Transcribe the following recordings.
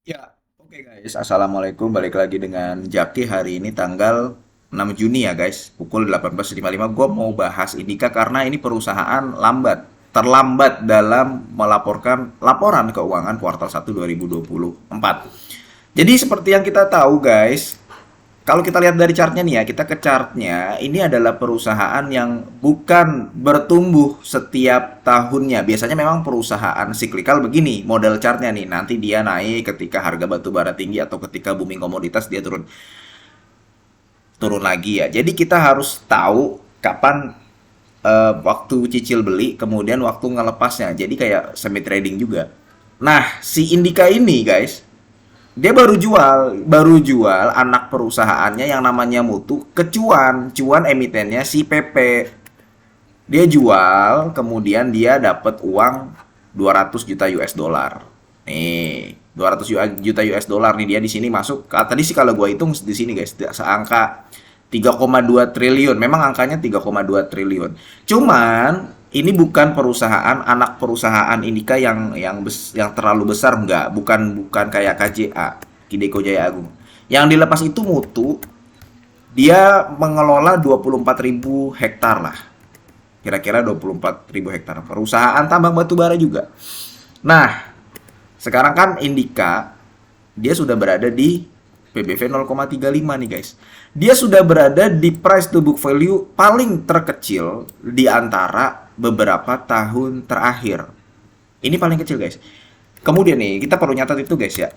Ya, oke guys. Assalamualaikum. Balik lagi dengan Jaki hari ini tanggal 6 Juni ya guys. Pukul 18.55. Gue mau bahas Indika karena ini perusahaan terlambat dalam melaporkan laporan keuangan kuartal 1 2024. Jadi seperti yang kita tahu guys, kalau kita lihat dari chartnya nih ya, kita ke chartnya, ini adalah perusahaan yang bukan bertumbuh setiap tahunnya. Biasanya memang perusahaan siklikal begini, model chartnya nih. Nanti dia naik ketika harga batu bara tinggi atau ketika booming komoditas dia turun turun lagi ya. Jadi kita harus tahu kapan waktu cicil beli, kemudian waktu ngelepasnya. Jadi kayak semi trading juga. Nah, si Indika ini guys, dia baru jual anak perusahaannya yang namanya Mutu ke Cuan emitennya si PP. Dia jual, kemudian dia dapat uang 200 juta US dollar. Nih, 200 juta US dollar nih dia di sini masuk. Tadi sih kalau gua hitung di sini guys, seangka 3,2 triliun. Memang angkanya 3,2 triliun. Cuman ini bukan perusahaan anak perusahaan Indika yang terlalu besar, enggak, bukan kayak KJA, Kideko Jaya Agung. Yang dilepas itu Mutu, dia mengelola 24.000 hektar lah. Kira-kira 24.000 hektar. Perusahaan tambang batu bara juga. Nah, sekarang kan Indika dia sudah berada di PBV 0,35 nih guys. Dia sudah berada di price to book value paling terkecil di antara beberapa tahun terakhir. Ini paling kecil guys. Kemudian nih, kita perlu nyatat itu guys ya.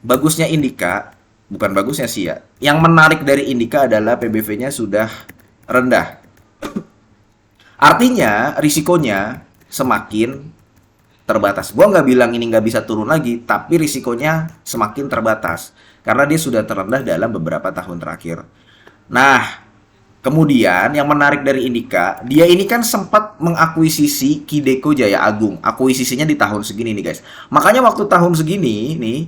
Bagusnya Indika, bukan bagusnya sih ya. Yang menarik dari Indika adalah PBV-nya sudah rendah. Artinya risikonya semakin terbatas. Gua nggak bilang ini nggak bisa turun lagi, tapi risikonya semakin terbatas karena dia sudah terendah dalam beberapa tahun terakhir. Nah, kemudian yang menarik dari Indika, dia ini kan sempat mengakuisisi Kideko Jaya Agung. Akuisisinya di tahun segini nih guys. Makanya waktu tahun segini nih,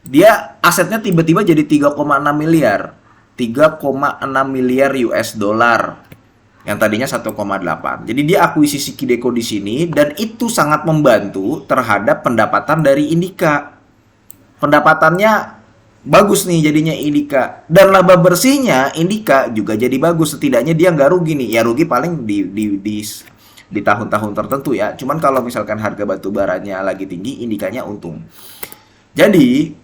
dia asetnya tiba-tiba jadi 3,6 miliar. 3,6 miliar US dollar yang tadinya 1,8. Jadi dia akuisisi Kideko di sini dan itu sangat membantu terhadap pendapatan dari Indika. Pendapatannya bagus nih jadinya Indika dan laba bersihnya Indika juga jadi bagus, setidaknya dia nggak rugi nih, ya rugi paling di tahun-tahun tertentu ya, cuman kalau misalkan harga batu baranya lagi tinggi Indikanya untung. Jadi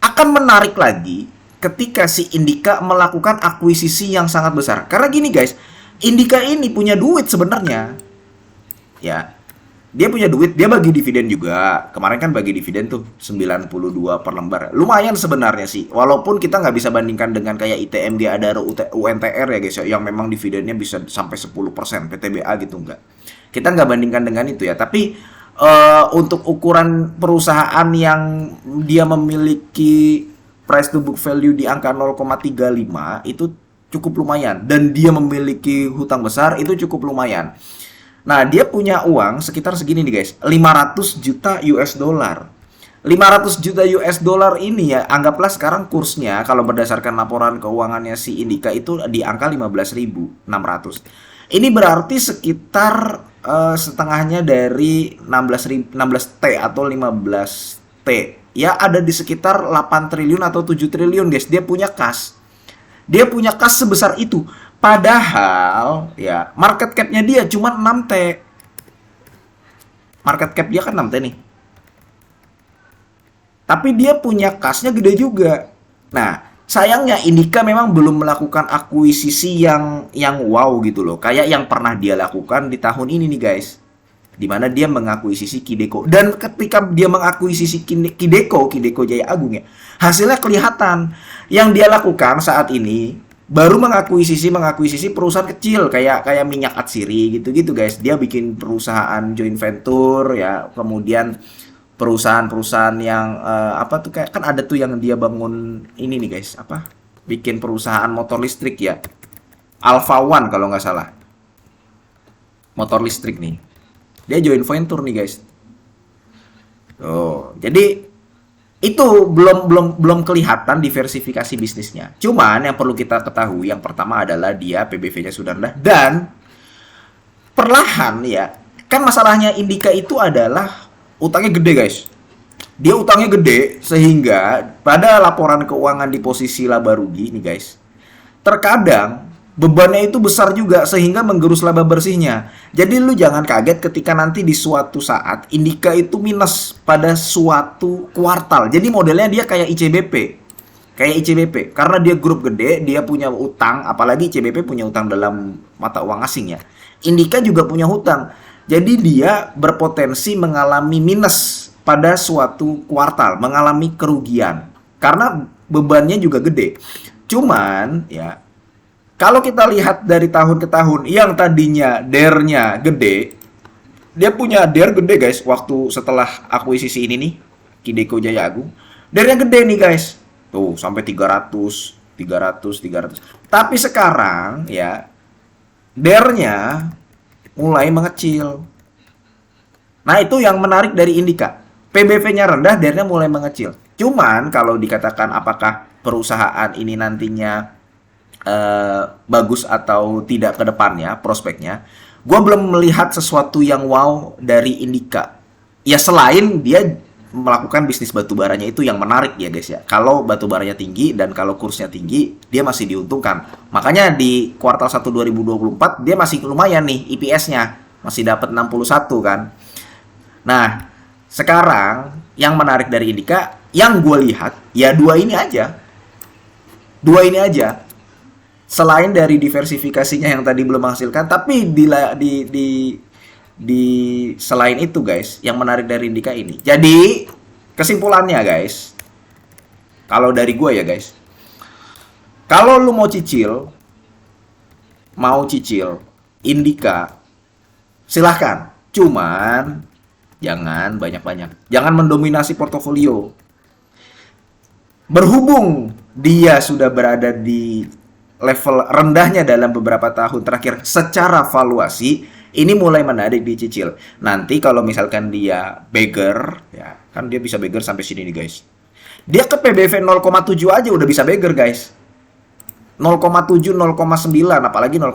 akan menarik lagi ketika si Indika melakukan akuisisi yang sangat besar. Karena gini guys, Indika ini punya duit sebenarnya. Ya, dia punya duit, dia bagi dividen juga. Kemarin kan bagi dividen tuh 92 per lembar. Lumayan sebenarnya sih. Walaupun kita nggak bisa bandingkan dengan kayak ITMG, Adaro, UNTR ya guys ya, yang memang dividennya bisa sampai 10%, PTBA gitu enggak. Kita nggak bandingkan dengan itu ya, tapi untuk ukuran perusahaan yang dia memiliki price to book value di angka 0,35 itu cukup lumayan, dan dia memiliki hutang besar itu cukup lumayan. Nah, dia punya uang sekitar segini nih guys, 500 juta US dollar. 500 juta US dollar ini ya, anggaplah sekarang kursnya kalau berdasarkan laporan keuangannya si Indika itu di angka 15.600. Ini berarti sekitar setengahnya dari 16 T atau 15 T. Ya ada di sekitar 8 triliun atau 7 triliun guys. Dia punya kas. Dia punya kas sebesar itu. Padahal ya market cap-nya dia cuma 6 T. Market cap dia kan 6 T nih. Tapi dia punya kasnya gede juga. Nah, sayangnya Indika memang belum melakukan akuisisi yang wow gitu loh. Kayak yang pernah dia lakukan di tahun ini nih guys. Di mana dia mengakuisisi Kideko. Dan ketika dia mengakuisisi Kideko Jaya Agung ya, hasilnya kelihatan. Yang dia lakukan saat ini baru mengakuisisi perusahaan kecil kayak minyak atsiri gitu-gitu guys. Dia bikin perusahaan joint venture ya, kemudian perusahaan-perusahaan yang apa tuh, kayak kan ada tuh yang dia bangun ini nih guys, apa? Bikin perusahaan motor listrik ya. Alpha One kalau nggak salah. Motor listrik nih. Dia joint venture nih guys. Oh, jadi itu belum kelihatan diversifikasi bisnisnya. Cuman yang perlu kita ketahui yang pertama adalah dia PBV-nya sudah rendah dan perlahan ya. Kan masalahnya Indika itu adalah utangnya gede guys. Dia utangnya gede sehingga pada laporan keuangan di posisi laba rugi nih guys, terkadang bebannya itu besar juga sehingga menggerus laba bersihnya. Jadi lu jangan kaget ketika nanti di suatu saat Indika itu minus pada suatu kuartal. Jadi modelnya dia kayak ICBP. Kayak ICBP karena dia grup gede, dia punya utang, apalagi ICBP punya utang dalam mata uang asing ya. Indika juga punya hutang. Jadi dia berpotensi mengalami minus pada suatu kuartal, mengalami kerugian karena bebannya juga gede. Cuman ya, kalau kita lihat dari tahun ke tahun, yang tadinya DER-nya gede, dia punya DER gede guys, waktu setelah akuisisi ini nih, Kideko Jaya Agung, DER-nya gede nih guys. Tuh, sampai 300, 300, 300. Tapi sekarang ya, DER-nya mulai mengecil. Nah, itu yang menarik dari Indika. PBV-nya rendah, DER-nya mulai mengecil. Cuman kalau dikatakan apakah perusahaan ini nantinya bagus atau tidak ke depannya, prospeknya, gue belum melihat sesuatu yang wow dari Indika. Ya selain dia melakukan bisnis batubaranya itu yang menarik ya guys ya. Kalau batubaranya tinggi dan kalau kursnya tinggi, dia masih diuntungkan. Makanya di kuartal 1 2024 dia masih lumayan nih IPS-nya. Masih dapat 61 kan. Nah, sekarang yang menarik dari Indika, yang gue lihat ya dua ini aja. Dua ini aja. Selain dari diversifikasinya yang tadi belum menghasilkan, tapi di selain itu guys, yang menarik dari Indika ini. Jadi kesimpulannya guys, kalau dari gue ya guys, kalau lu mau cicil Indika, silahkan. Cuman jangan banyak-banyak, jangan mendominasi portofolio. Berhubung dia sudah berada di level rendahnya dalam beberapa tahun terakhir secara valuasi, ini mulai menarik dicicil. Nanti kalau misalkan dia beggar, ya kan dia bisa beggar sampai sini nih guys. Dia ke PBV 0,7 aja udah bisa beggar guys. 0,7, 0,9, apalagi 0,9.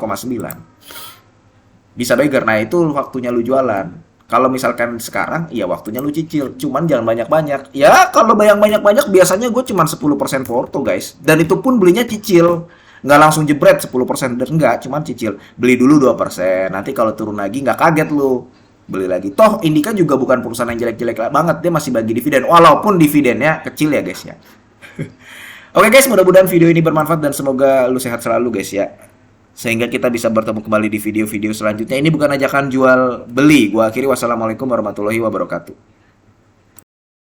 Bisa beggar. Nah itu waktunya lu jualan. Kalau misalkan sekarang, ya waktunya lu cicil. Cuman jangan banyak-banyak. Ya kalau banyak-banyak biasanya gue cuman 10% porto guys. Dan itu pun belinya cicil. Nggak langsung jebret 10% dan enggak, cuman cicil. Beli dulu 2%, nanti kalau turun lagi nggak kaget lu. Beli lagi. Toh Indika juga bukan perusahaan yang jelek-jelek banget, dia masih bagi dividen. Walaupun dividennya kecil ya guys ya. Oke guys, mudah-mudahan video ini bermanfaat dan semoga lu sehat selalu guys ya. Sehingga kita bisa bertemu kembali di video-video selanjutnya. Ini bukan ajakan jual beli. Gua akhiri, wassalamualaikum warahmatullahi wabarakatuh.